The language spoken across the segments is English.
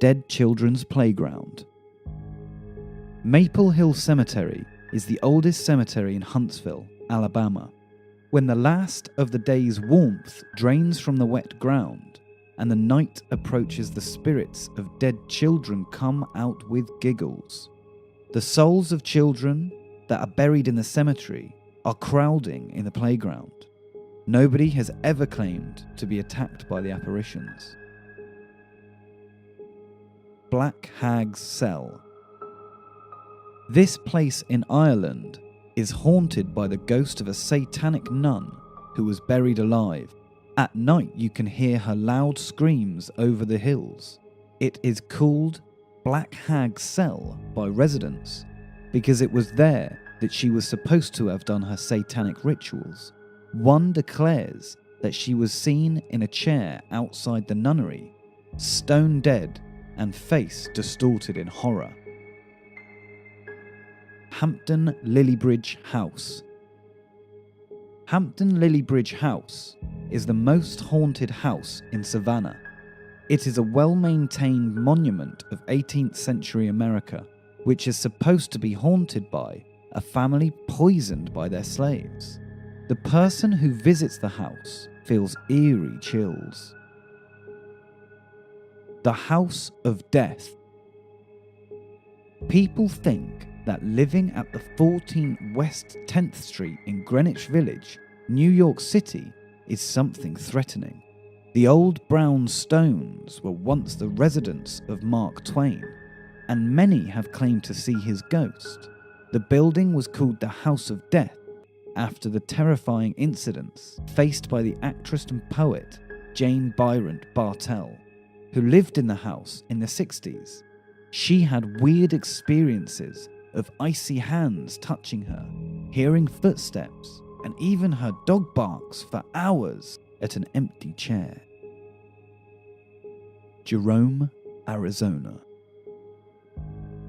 dead children's playground. Maple Hill Cemetery is the oldest cemetery in Huntsville, Alabama. When the last of the day's warmth drains from the wet ground and the night approaches, the spirits of dead children come out with giggles. The souls of children that are buried in the cemetery are crowding in the playground. Nobody has ever claimed to be attacked by the apparitions. Black Hag's Cell. This place in Ireland is haunted by the ghost of a satanic nun who was buried alive. At night you can hear her loud screams over the hills. It is called Black Hag's Cell by residents because it was there that she was supposed to have done her satanic rituals. One declares that she was seen in a chair outside the nunnery, stone dead and face distorted in horror. Hampton Lilliebridge House. Hampton Lilliebridge House is the most haunted house in Savannah. It is a well-maintained monument of 18th century America, which is supposed to be haunted by a family poisoned by their slaves. The person who visits the house feels eerie chills. The House of Death. People think that living at the 14 West 10th Street in Greenwich Village, New York City, is something threatening. The old brown stones were once the residence of Mark Twain, and many have claimed to see his ghost. The building was called the House of Death after the terrifying incidents faced by the actress and poet Jane Byron Bartell, who lived in the house in the 60s. She had weird experiences of icy hands touching her, hearing footsteps, and even her dog barks for hours at an empty chair. Jerome, Arizona.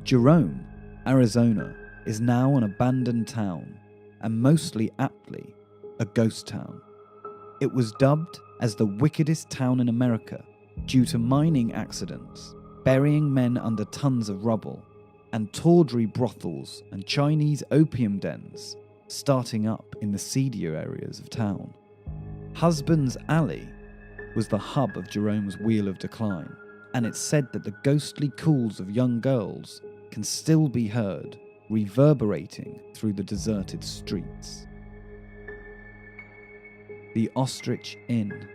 Jerome, Arizona is now an abandoned town, and mostly aptly, a ghost town. It was dubbed as the wickedest town in America due to mining accidents, burying men under tons of rubble, and tawdry brothels and Chinese opium dens starting up in the seedier areas of town. Husband's Alley was the hub of Jerome's Wheel of Decline, and it's said that the ghostly calls of young girls can still be heard reverberating through the deserted streets. The Ostrich Inn.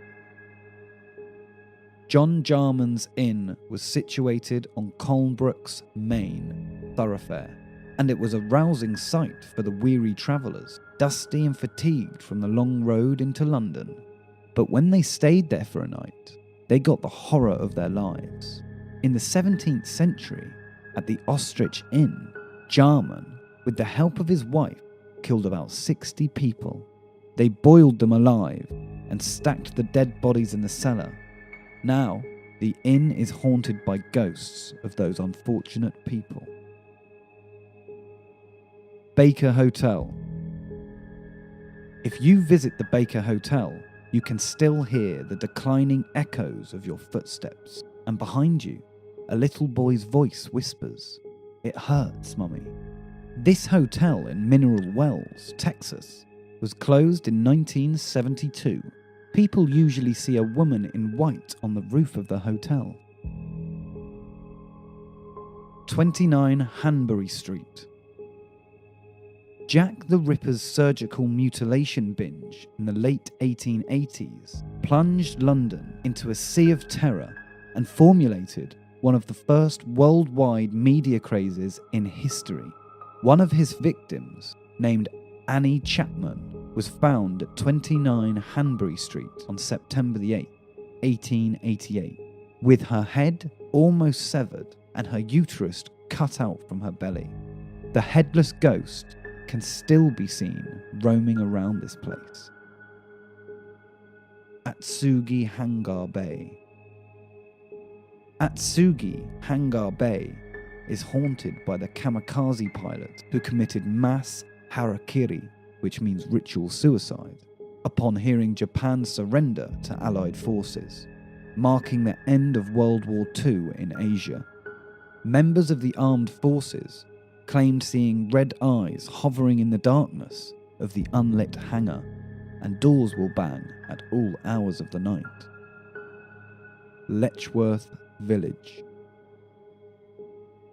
John Jarman's Inn was situated on Colnbrook's main thoroughfare, and it was a rousing sight for the weary travellers, dusty and fatigued from the long road into London. But when they stayed there for a night, they got the horror of their lives. In the 17th century, at the Ostrich Inn, Jarman, with the help of his wife, killed about 60 people. They boiled them alive and stacked the dead bodies in the cellar. Now, the inn is haunted by ghosts of those unfortunate people. Baker Hotel. If you visit the Baker Hotel, you can still hear the declining echoes of your footsteps, and behind you, a little boy's voice whispers, "It hurts, Mummy." This hotel in Mineral Wells, Texas, was closed in 1972. People usually see a woman in white on the roof of the hotel. 29 Hanbury Street. Jack the Ripper's surgical mutilation binge in the late 1880s plunged London into a sea of terror and formulated one of the first worldwide media crazes in history. One of his victims, named Annie Chapman, was found at 29 Hanbury Street on September the 8th, 1888, with her head almost severed and her uterus cut out from her belly. The headless ghost can still be seen roaming around this place. Atsugi Hangar Bay. Atsugi Hangar Bay is haunted by the kamikaze pilot who committed mass harakiri, which means ritual suicide, upon hearing Japan's surrender to Allied forces. marking the end of World War II in Asia. Members of the armed forces claimed seeing red eyes hovering in the darkness of the unlit hangar, and doors will bang at all hours of the night. Letchworth Village.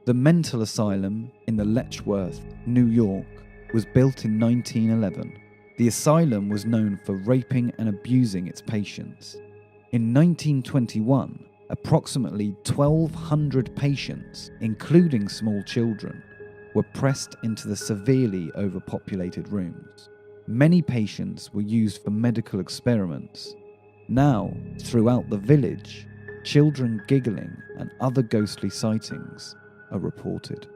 The mental asylum in the Letchworth, New York, was built in 1911. The asylum was known for raping and abusing its patients. In 1921, approximately 1,200 patients, including small children, were pressed into the severely overpopulated rooms. Many patients were used for medical experiments. Now, throughout the village, children giggling and other ghostly sightings are reported.